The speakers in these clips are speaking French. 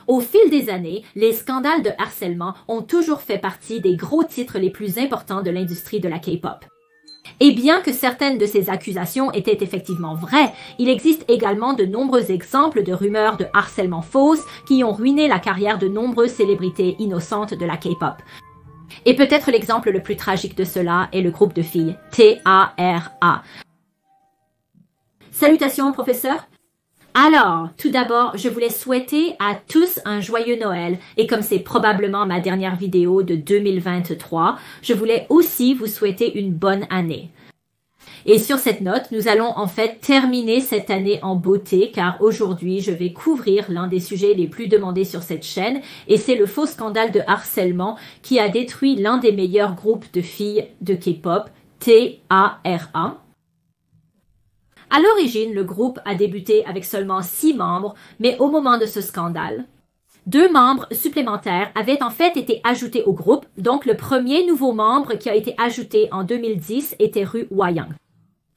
Au fil des années, les scandales de harcèlement ont toujours fait partie des gros titres les plus importants de l'industrie de la K-pop. Et bien que certaines de ces accusations étaient effectivement vraies, il existe également de nombreux exemples de rumeurs de harcèlement fausses qui ont ruiné la carrière de nombreuses célébrités innocentes de la K-pop. Et peut-être l'exemple le plus tragique de cela est le groupe de filles T.A.R.A. Salutations, professeur! Alors, tout d'abord, je voulais souhaiter à tous un joyeux Noël et comme c'est probablement ma dernière vidéo de 2023, je voulais aussi vous souhaiter une bonne année. Et sur cette note, nous allons en fait terminer cette année en beauté car aujourd'hui, je vais couvrir l'un des sujets les plus demandés sur cette chaîne et c'est le faux scandale de harcèlement qui a détruit l'un des meilleurs groupes de filles de K-pop, T.A.R.A. À l'origine, le groupe a débuté avec seulement 6 membres, mais au moment de ce scandale, 2 membres supplémentaires avaient en fait été ajoutés au groupe, donc le premier nouveau membre qui a été ajouté en 2010 était Ru Hwa-young.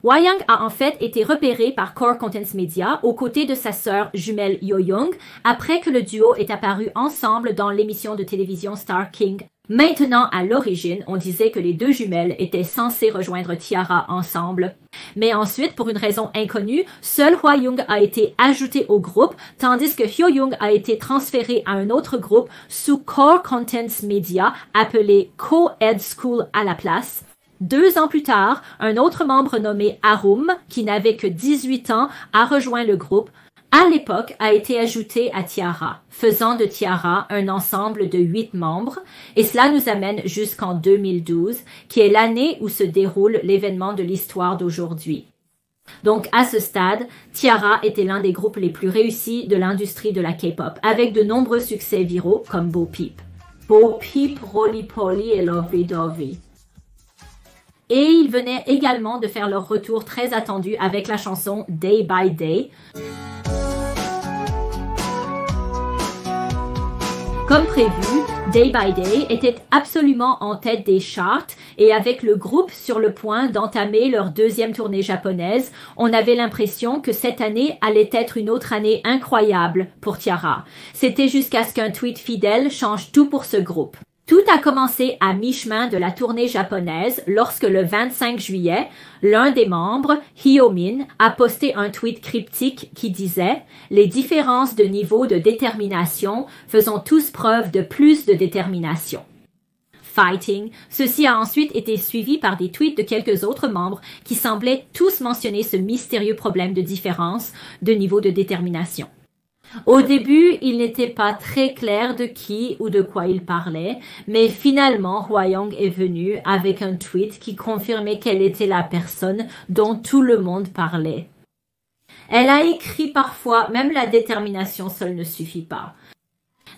Hwa-young a en fait été repéré par Core Contents Media aux côtés de sa sœur jumelle Yo-young après que le duo est apparu ensemble dans l'émission de télévision Star King. Maintenant, à l'origine, on disait que les 2 jumelles étaient censées rejoindre T.A.R.A. ensemble. Mais ensuite, pour une raison inconnue, seul Hwa-young a été ajouté au groupe, tandis que Hyo-young a été transféré à un autre groupe sous Core Contents Media, appelé Co-Ed School à la place. 2 ans plus tard, un autre membre nommé Arum, qui n'avait que 18 ans, a rejoint le groupe. À l'époque, a été ajouté à T.A.R.A., faisant de T.A.R.A. un ensemble de 8 membres, et cela nous amène jusqu'en 2012, qui est l'année où se déroule l'événement de l'histoire d'aujourd'hui. Donc, à ce stade, T.A.R.A. était l'un des groupes les plus réussis de l'industrie de la K-pop, avec de nombreux succès viraux comme Bo Peep. Bo Peep, Roly Poly et Lovely Dovey. Et ils venaient également de faire leur retour très attendu avec la chanson Day by Day. Comme prévu, Day by Day était absolument en tête des charts et avec le groupe sur le point d'entamer leur 2e tournée japonaise, on avait l'impression que cette année allait être une autre année incroyable pour T.A.R.A. C'était jusqu'à ce qu'un tweet fidèle change tout pour ce groupe. Tout a commencé à mi-chemin de la tournée japonaise lorsque le 25 juillet, l'un des membres, Hyo-min, a posté un tweet cryptique qui disait « Les différences de niveau de détermination faisons tous preuve de plus de détermination. » Fighting. Ceci a ensuite été suivi par des tweets de quelques autres membres qui semblaient tous mentionner ce mystérieux problème de différence de niveau de détermination. Au début, il n'était pas très clair de qui ou de quoi il parlait, mais finalement, Hwa-young est venue avec un tweet qui confirmait qu'elle était la personne dont tout le monde parlait. Elle a écrit parfois, même la détermination seule ne suffit pas.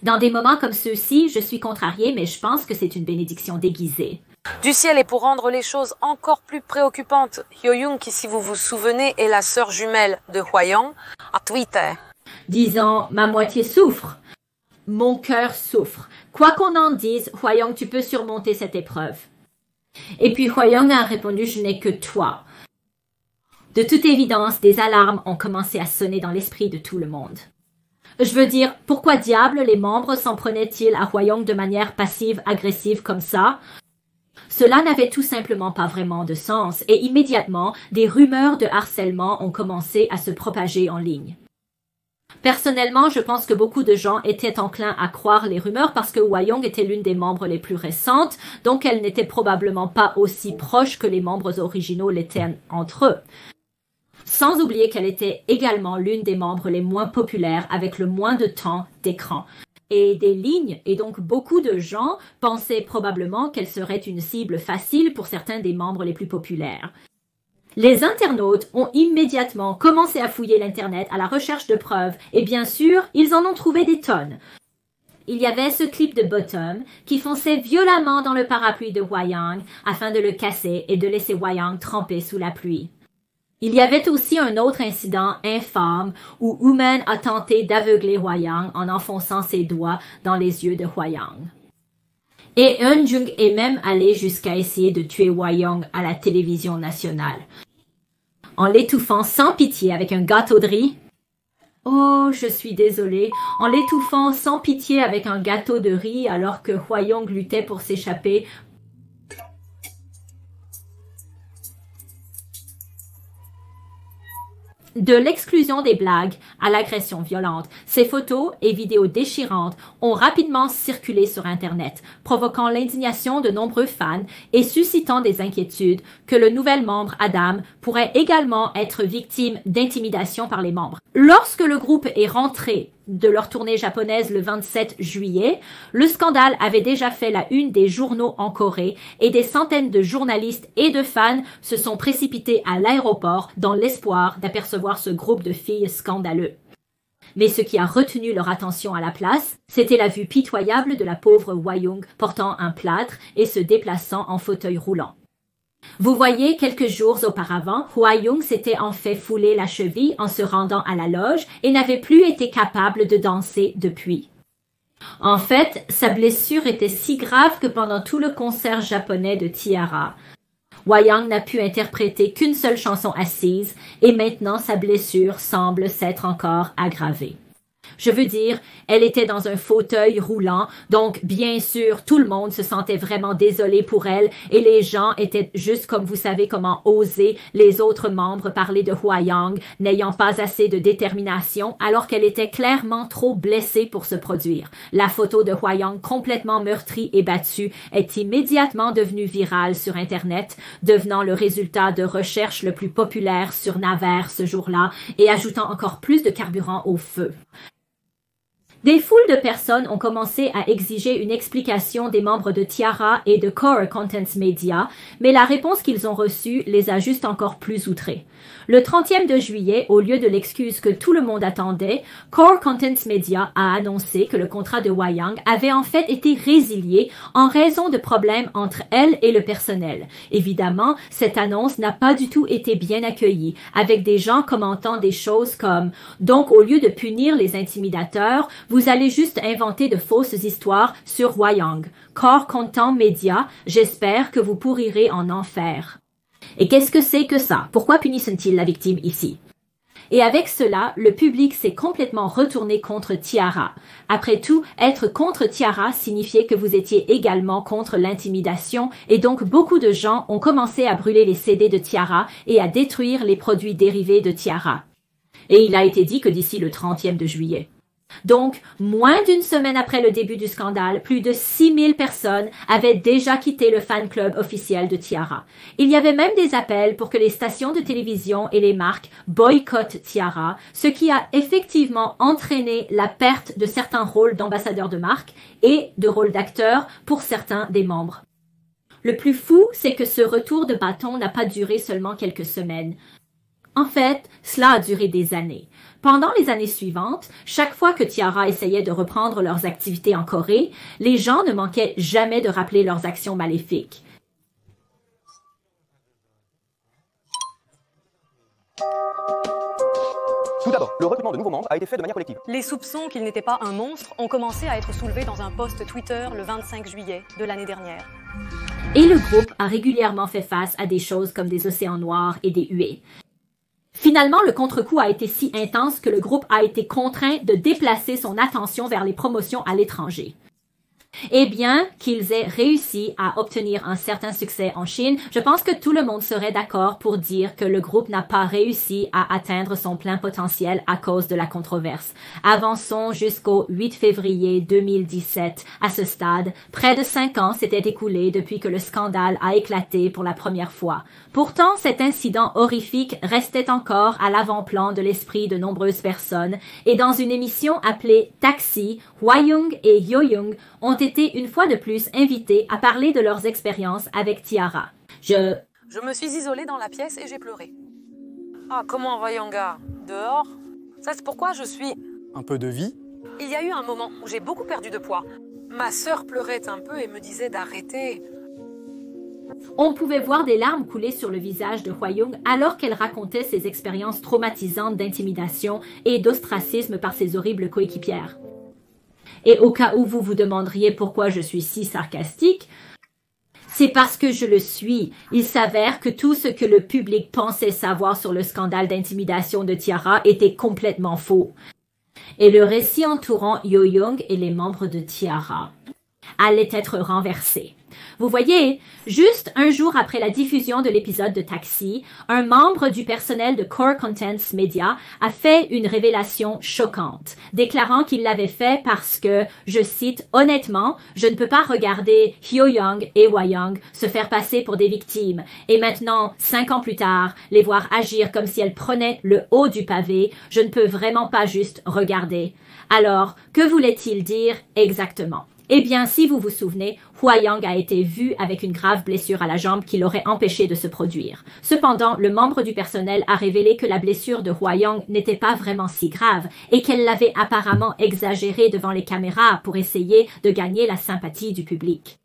Dans des moments comme ceux-ci, je suis contrariée, mais je pense que c'est une bénédiction déguisée. Du ciel, et pour rendre les choses encore plus préoccupantes, Hyo-young, qui si vous vous souvenez est la sœur jumelle de Hwa-young, a tweeté disant « Ma moitié souffre. Mon cœur souffre. Quoi qu'on en dise, Hwa-young, tu peux surmonter cette épreuve. » Et puis Hwa-young a répondu « Je n'ai que toi. » De toute évidence, des alarmes ont commencé à sonner dans l'esprit de tout le monde. Je veux dire, pourquoi diable les membres s'en prenaient-ils à Hwa-young de manière passive-agressive comme ça? Cela n'avait tout simplement pas vraiment de sens et immédiatement, des rumeurs de harcèlement ont commencé à se propager en ligne. Personnellement, je pense que beaucoup de gens étaient enclins à croire les rumeurs parce que Hwa-young était l'une des membres les plus récentes, donc elle n'était probablement pas aussi proche que les membres originaux l'étaient entre eux. Sans oublier qu'elle était également l'une des membres les moins populaires avec le moins de temps d'écran et des lignes, et donc beaucoup de gens pensaient probablement qu'elle serait une cible facile pour certains des membres les plus populaires. Les internautes ont immédiatement commencé à fouiller l'Internet à la recherche de preuves et bien sûr, ils en ont trouvé des tonnes. Il y avait ce clip de Bottom qui fonçait violemment dans le parapluie de Hwa-young afin de le casser et de laisser Hwa-young tremper sous la pluie. Il y avait aussi un autre incident infâme où Wooman a tenté d'aveugler Hwa-young en enfonçant ses doigts dans les yeux de Hwa-young. Et Eun-jung est même allé jusqu'à essayer de tuer Hwa-young à la télévision nationale, en l'étouffant sans pitié avec un gâteau de riz. Oh, je suis désolée, en l'étouffant sans pitié avec un gâteau de riz alors que Hwayong luttait pour s'échapper. De l'exclusion des blagues à l'agression violente, ces photos et vidéos déchirantes ont rapidement circulé sur Internet, provoquant l'indignation de nombreux fans et suscitant des inquiétudes que le nouvel membre Adam pourrait également être victime d'intimidation par les membres. Lorsque le groupe est rentré de leur tournée japonaise le 27 juillet, le scandale avait déjà fait la une des journaux en Corée et des centaines de journalistes et de fans se sont précipités à l'aéroport dans l'espoir d'apercevoir ce groupe de filles scandaleux. Mais ce qui a retenu leur attention à la place, c'était la vue pitoyable de la pauvre Hwayong portant un plâtre et se déplaçant en fauteuil roulant. Vous voyez, quelques jours auparavant, Hwayong s'était en fait foulé la cheville en se rendant à la loge et n'avait plus été capable de danser depuis. En fait, sa blessure était si grave que pendant tout le concert japonais de T-ara, Hwayong n'a pu interpréter qu'une seule chanson assise et maintenant sa blessure semble s'être encore aggravée. Je veux dire, elle était dans un fauteuil roulant, donc bien sûr, tout le monde se sentait vraiment désolé pour elle et les gens étaient juste comme vous savez comment oser les autres membres parler de Hwayong n'ayant pas assez de détermination alors qu'elle était clairement trop blessée pour se produire. La photo de Hwayong complètement meurtrie et battue est immédiatement devenue virale sur Internet, devenant le résultat de recherches le plus populaire sur Naver ce jour-là et ajoutant encore plus de carburant au feu. Des foules de personnes ont commencé à exiger une explication des membres de T-ara et de Core Contents Media, mais la réponse qu'ils ont reçue les a juste encore plus outrés. Le 30e de juillet, au lieu de l'excuse que tout le monde attendait, Core Contents Media a annoncé que le contrat de Hwayong avait en fait été résilié en raison de problèmes entre elle et le personnel. Évidemment, cette annonce n'a pas du tout été bien accueillie, avec des gens commentant des choses comme « Donc, au lieu de punir les intimidateurs, vous allez juste inventer de fausses histoires sur Hwayong. Core Content Media, j'espère que vous pourrirez en enfer. » Et qu'est-ce que c'est que ça? Pourquoi punissent-ils la victime ici? Et avec cela, le public s'est complètement retourné contre T-ara. Après tout, être contre T-ara signifiait que vous étiez également contre l'intimidation et donc beaucoup de gens ont commencé à brûler les CD de T-ara et à détruire les produits dérivés de T-ara. Et il a été dit que d'ici le 30e de juillet. Donc, moins d'une semaine après le début du scandale, plus de 6000 personnes avaient déjà quitté le fan club officiel de T-ara. Il y avait même des appels pour que les stations de télévision et les marques boycottent T-ara, ce qui a effectivement entraîné la perte de certains rôles d'ambassadeurs de marque et de rôles d'acteurs pour certains des membres. Le plus fou, c'est que ce retour de bâton n'a pas duré seulement quelques semaines. En fait, cela a duré des années. Pendant les années suivantes, chaque fois que T-ara essayait de reprendre leurs activités en Corée, les gens ne manquaient jamais de rappeler leurs actions maléfiques. Tout d'abord, le recrutement de nouveaux membres a été fait de manière collective. Les soupçons qu'il n'était pas un monstre ont commencé à être soulevés dans un post Twitter le 25 juillet de l'année dernière. Et le groupe a régulièrement fait face à des choses comme des océans noirs et des huées. Finalement, le contre-coup a été si intense que le groupe a été contraint de déplacer son attention vers les promotions à l'étranger. Et bien qu'ils aient réussi à obtenir un certain succès en Chine, je pense que tout le monde serait d'accord pour dire que le groupe n'a pas réussi à atteindre son plein potentiel à cause de la controverse. Avançons jusqu'au 8 février 2017. À ce stade, près de 5 ans s'étaient écoulés depuis que le scandale a éclaté pour la première fois. Pourtant, cet incident horrifique restait encore à l'avant-plan de l'esprit de nombreuses personnes et dans une émission appelée Taxi, Hwayong et Hyo-young ont été une fois de plus invités à parler de leurs expériences avec T-ara. Je me suis isolée dans la pièce et j'ai pleuré. Ah, comment Hwayonga? Dehors? Ça, c'est pourquoi je suis... Un peu de vie. Il y a eu un moment où j'ai beaucoup perdu de poids. Ma sœur pleurait un peu et me disait d'arrêter. On pouvait voir des larmes couler sur le visage de Hwayong alors qu'elle racontait ses expériences traumatisantes d'intimidation et d'ostracisme par ses horribles coéquipières. Et au cas où vous vous demanderiez pourquoi je suis si sarcastique, c'est parce que je le suis. Il s'avère que tout ce que le public pensait savoir sur le scandale d'intimidation de T-ara était complètement faux. et le récit entourant Hyo-young et les membres de T-ara allait être renversé. Vous voyez, juste un jour après la diffusion de l'épisode de Taxi, un membre du personnel de Core Contents Media a fait une révélation choquante, déclarant qu'il l'avait fait parce que, je cite, « Honnêtement, je ne peux pas regarder Hyo-young et Hwa-young se faire passer pour des victimes, et maintenant, 5 ans plus tard, les voir agir comme si elles prenaient le haut du pavé, je ne peux vraiment pas juste regarder. » Alors, que voulait-il dire exactement? Eh bien, si vous vous souvenez, Hwa-young a été vu avec une grave blessure à la jambe qui l'aurait empêché de se produire. Cependant, le membre du personnel a révélé que la blessure de Hwa-young n'était pas vraiment si grave et qu'elle l'avait apparemment exagérée devant les caméras pour essayer de gagner la sympathie du public.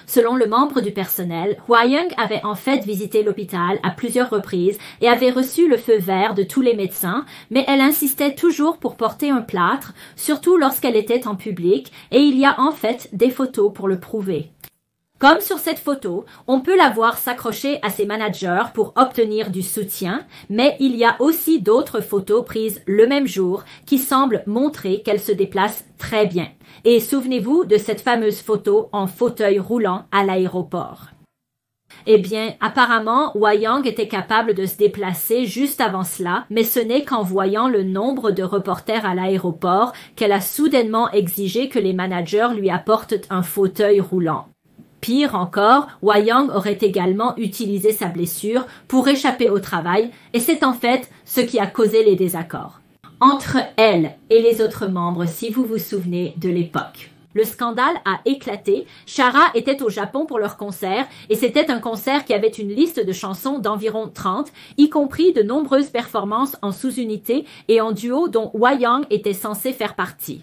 Selon le membre du personnel, Hwa-young avait en fait visité l'hôpital à plusieurs reprises et avait reçu le feu vert de tous les médecins, mais elle insistait toujours pour porter un plâtre, surtout lorsqu'elle était en public, et il y a en fait des photos pour le prouver. Comme sur cette photo, on peut la voir s'accrocher à ses managers pour obtenir du soutien, mais il y a aussi d'autres photos prises le même jour qui semblent montrer qu'elle se déplace très bien. Et souvenez-vous de cette fameuse photo en fauteuil roulant à l'aéroport. Eh bien, apparemment, Hwa-young était capable de se déplacer juste avant cela, mais ce n'est qu'en voyant le nombre de reporters à l'aéroport qu'elle a soudainement exigé que les managers lui apportent un fauteuil roulant. Pire encore, Hwa-young aurait également utilisé sa blessure pour échapper au travail, et c'est en fait ce qui a causé les désaccords entre elle et les autres membres, si vous vous souvenez de l'époque. Le scandale a éclaté. T-ara était au Japon pour leur concert et c'était un concert qui avait une liste de chansons d'environ 30, y compris de nombreuses performances en sous-unité et en duo dont Hwa-young était censé faire partie.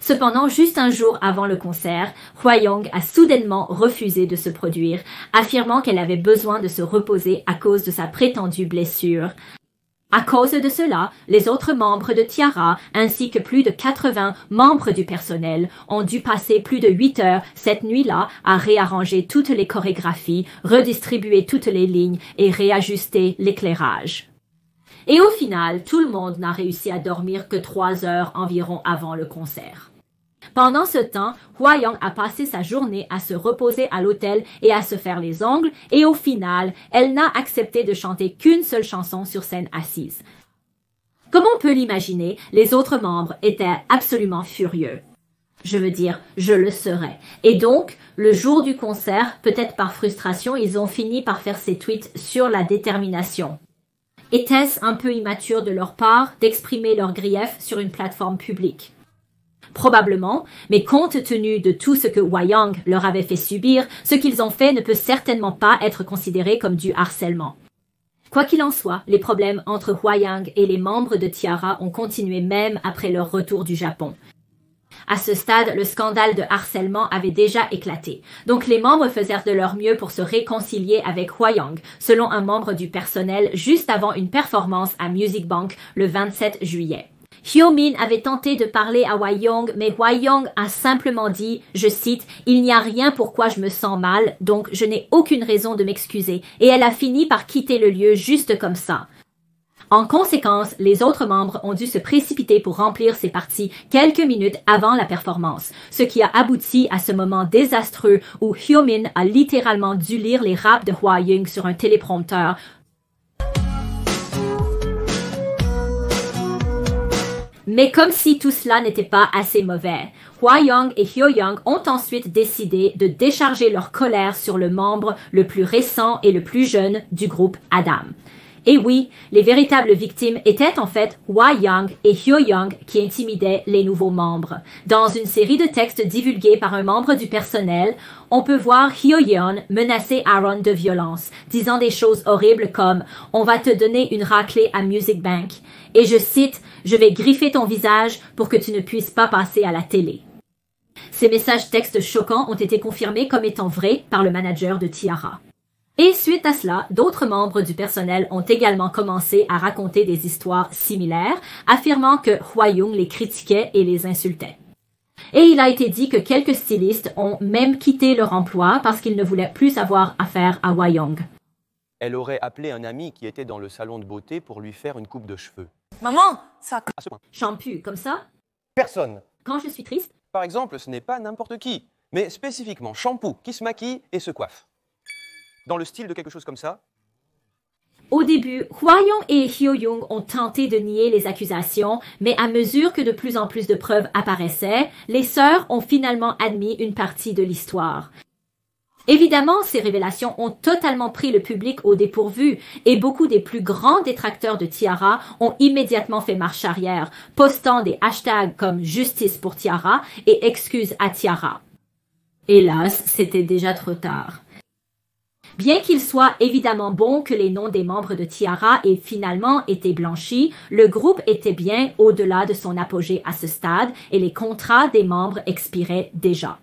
Cependant, juste un jour avant le concert, Hwa-young a soudainement refusé de se produire, affirmant qu'elle avait besoin de se reposer à cause de sa prétendue blessure. À cause de cela, les autres membres de T-ara, ainsi que plus de 80 membres du personnel, ont dû passer plus de 8 heures cette nuit-là à réarranger toutes les chorégraphies, redistribuer toutes les lignes et réajuster l'éclairage. Et au final, tout le monde n'a réussi à dormir que 3 heures environ avant le concert. Pendant ce temps, Hwa-young a passé sa journée à se reposer à l'hôtel et à se faire les ongles, et au final, elle n'a accepté de chanter qu'une seule chanson sur scène assise. Comme on peut l'imaginer, les autres membres étaient absolument furieux. Je veux dire, je le serais. Et donc, le jour du concert, peut-être par frustration, ils ont fini par faire ces tweets sur la détermination. Était-ce un peu immature de leur part d'exprimer leurs griefs sur une plateforme publique? Probablement, mais compte tenu de tout ce que Hwa-young leur avait fait subir, ce qu'ils ont fait ne peut certainement pas être considéré comme du harcèlement. Quoi qu'il en soit, les problèmes entre Hwa-young et les membres de T-ara ont continué même après leur retour du Japon. À ce stade, le scandale de harcèlement avait déjà éclaté, donc les membres faisaient de leur mieux pour se réconcilier avec Hwa-young, selon un membre du personnel juste avant une performance à Music Bank le 27 juillet. Hyo-min avait tenté de parler à Hwa-young, mais Hwa-young a simplement dit, je cite, « Il n'y a rien pourquoi je me sens mal, donc je n'ai aucune raison de m'excuser », et elle a fini par quitter le lieu juste comme ça. En conséquence, les autres membres ont dû se précipiter pour remplir ces parties quelques minutes avant la performance, ce qui a abouti à ce moment désastreux où Hyo-min a littéralement dû lire les raps de Hwa-young sur un téléprompteur. Mais comme si tout cela n'était pas assez mauvais, Hwa-young et Hyo-young ont ensuite décidé de décharger leur colère sur le membre le plus récent et le plus jeune du groupe Adam. Et oui, les véritables victimes étaient en fait Hwa-young et Hyo-young qui intimidaient les nouveaux membres. Dans une série de textes divulgués par un membre du personnel, on peut voir Hyo-yeon menacer Aaron de violence, disant des choses horribles comme « On va te donner une raclée à Music Bank » et je cite « Je vais griffer ton visage pour que tu ne puisses pas passer à la télé ». Ces messages textes choquants ont été confirmés comme étant vrais par le manager de T-ara. Et suite à cela, d'autres membres du personnel ont également commencé à raconter des histoires similaires, affirmant que Hwa-young les critiquait et les insultait. Et il a été dit que quelques stylistes ont même quitté leur emploi parce qu'ils ne voulaient plus avoir affaire à Hwa-young. Elle aurait appelé un ami qui était dans le salon de beauté pour lui faire une coupe de cheveux. Maman, ça... À ce point. Shampoo, comme ça, Personne. quand je suis triste, Par exemple, ce n'est pas n'importe qui, mais spécifiquement Shampoo qui se maquille et se coiffe. Dans le style de quelque chose comme ça. au début, Hwa-young et Hyo-young ont tenté de nier les accusations, mais à mesure que de plus en plus de preuves apparaissaient, les sœurs ont finalement admis une partie de l'histoire. Évidemment, ces révélations ont totalement pris le public au dépourvu et beaucoup des plus grands détracteurs de T-ara ont immédiatement fait marche arrière, postant des hashtags comme Justice pour T-ara et Excuse à T-ara. Hélas, c'était déjà trop tard. Bien qu'il soit évidemment bon que les noms des membres de T-ara aient finalement été blanchis, le groupe était bien au-delà de son apogée à ce stade et les contrats des membres expiraient déjà.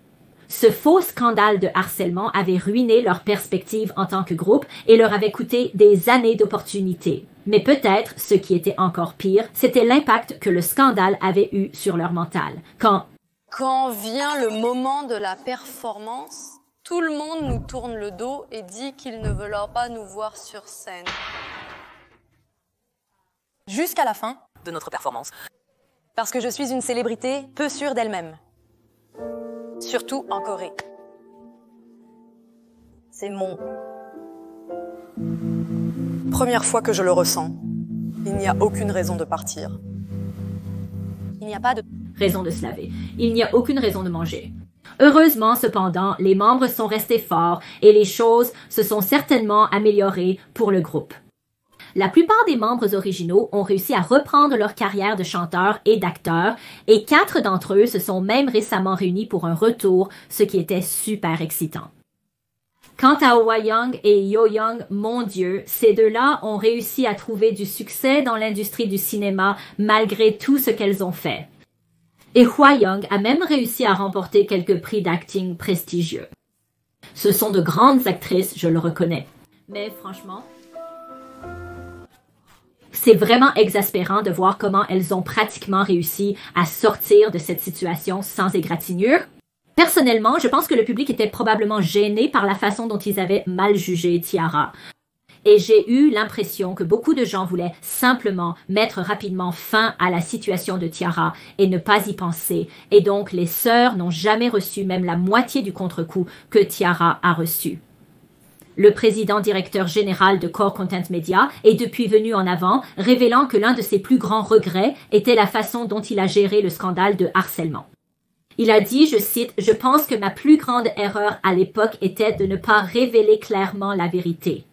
Ce faux scandale de harcèlement avait ruiné leur perspective en tant que groupe et leur avait coûté des années d'opportunités. Mais peut-être, ce qui était encore pire, c'était l'impact que le scandale avait eu sur leur mental. Quand vient le moment de la performance, tout le monde nous tourne le dos et dit qu'il ne veut pas nous voir sur scène. Jusqu'à la fin de notre performance. Parce que je suis une célébrité peu sûre d'elle-même. Surtout en Corée. C'est mon... Première fois que je le ressens. Il n'y a aucune raison de partir. Il n'y a pas de... raison de se laver. Il n'y a aucune raison de manger. Heureusement, cependant, les membres sont restés forts et les choses se sont certainement améliorées pour le groupe. La plupart des membres originaux ont réussi à reprendre leur carrière de chanteurs et d'acteurs et 4 d'entre eux se sont même récemment réunis pour un retour, ce qui était super excitant. Quant à Hwa-young et Yo-young, mon Dieu, ces deux-là ont réussi à trouver du succès dans l'industrie du cinéma malgré tout ce qu'elles ont fait. Et Hwa-young a même réussi à remporter quelques prix d'acting prestigieux. Ce sont de grandes actrices, je le reconnais. Mais franchement, c'est vraiment exaspérant de voir comment elles ont pratiquement réussi à sortir de cette situation sans égratignure. Personnellement, je pense que le public était probablement gêné par la façon dont ils avaient mal jugé T-ara. Et j'ai eu l'impression que beaucoup de gens voulaient simplement mettre rapidement fin à la situation de T-ara et ne pas y penser. Et donc, les sœurs n'ont jamais reçu même la moitié du contre-coup que T-ara a reçu. Le président directeur général de Core Content Media est depuis venu en avant, révélant que l'un de ses plus grands regrets était la façon dont il a géré le scandale de harcèlement. Il a dit, je cite, « Je pense que ma plus grande erreur à l'époque était de ne pas révéler clairement la vérité. »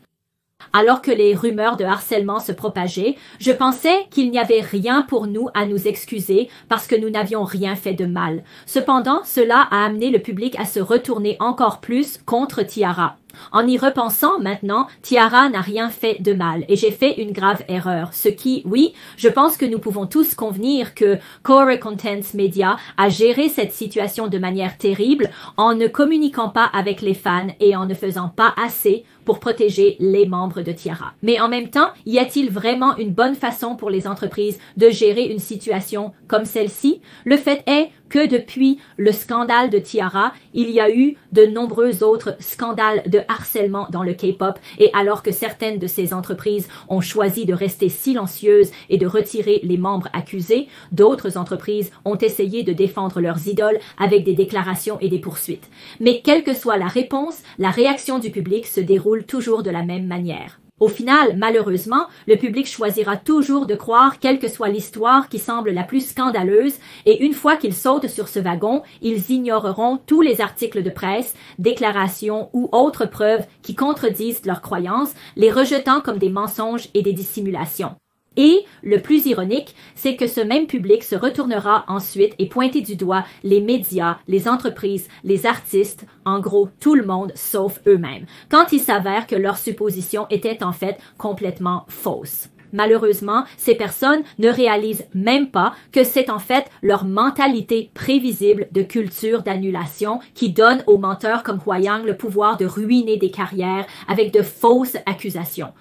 Alors que les rumeurs de harcèlement se propageaient, je pensais qu'il n'y avait rien pour nous à nous excuser parce que nous n'avions rien fait de mal. Cependant, cela a amené le public à se retourner encore plus contre T-ara. En y repensant maintenant, T-ara n'a rien fait de mal et j'ai fait une grave erreur. Ce qui, oui, je pense que nous pouvons tous convenir que Core Content Media a géré cette situation de manière terrible en ne communiquant pas avec les fans et en ne faisant pas assez pour protéger les membres de T-ara. Mais en même temps, y a-t-il vraiment une bonne façon pour les entreprises de gérer une situation comme celle-ci? Le fait est que depuis le scandale de T-ara, il y a eu de nombreux autres scandales de harcèlement dans le K-pop et alors que certaines de ces entreprises ont choisi de rester silencieuses et de retirer les membres accusés, d'autres entreprises ont essayé de défendre leurs idoles avec des déclarations et des poursuites. Mais quelle que soit la réponse, la réaction du public se déroule toujours de la même manière. Au final, malheureusement, le public choisira toujours de croire quelle que soit l'histoire qui semble la plus scandaleuse et une fois qu'ils sautent sur ce wagon, ils ignoreront tous les articles de presse, déclarations ou autres preuves qui contredisent leurs croyances, les rejetant comme des mensonges et des dissimulations. Et, le plus ironique, c'est que ce même public se retournera ensuite et pointer du doigt les médias, les entreprises, les artistes, en gros tout le monde sauf eux-mêmes, quand il s'avère que leur supposition était en fait complètement fausse. Malheureusement, ces personnes ne réalisent même pas que c'est en fait leur mentalité prévisible de culture d'annulation qui donne aux menteurs comme Hwa-young le pouvoir de ruiner des carrières avec de fausses accusations.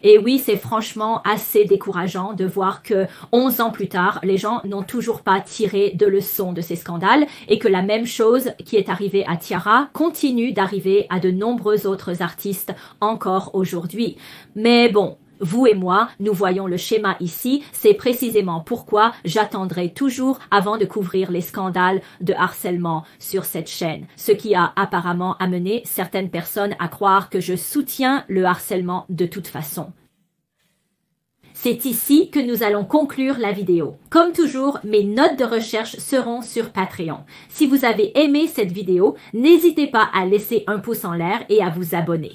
Et oui, c'est franchement assez décourageant de voir que 11 ans plus tard, les gens n'ont toujours pas tiré de leçons de ces scandales et que la même chose qui est arrivée à T-ara continue d'arriver à de nombreux autres artistes encore aujourd'hui. Mais bon, Vous et moi, nous voyons le schéma ici, c'est précisément pourquoi j'attendrai toujours avant de couvrir les scandales de harcèlement sur cette chaîne, ce qui a apparemment amené certaines personnes à croire que je soutiens le harcèlement de toute façon. C'est ici que nous allons conclure la vidéo. Comme toujours, mes notes de recherche seront sur Patreon. Si vous avez aimé cette vidéo, n'hésitez pas à laisser un pouce en l'air et à vous abonner.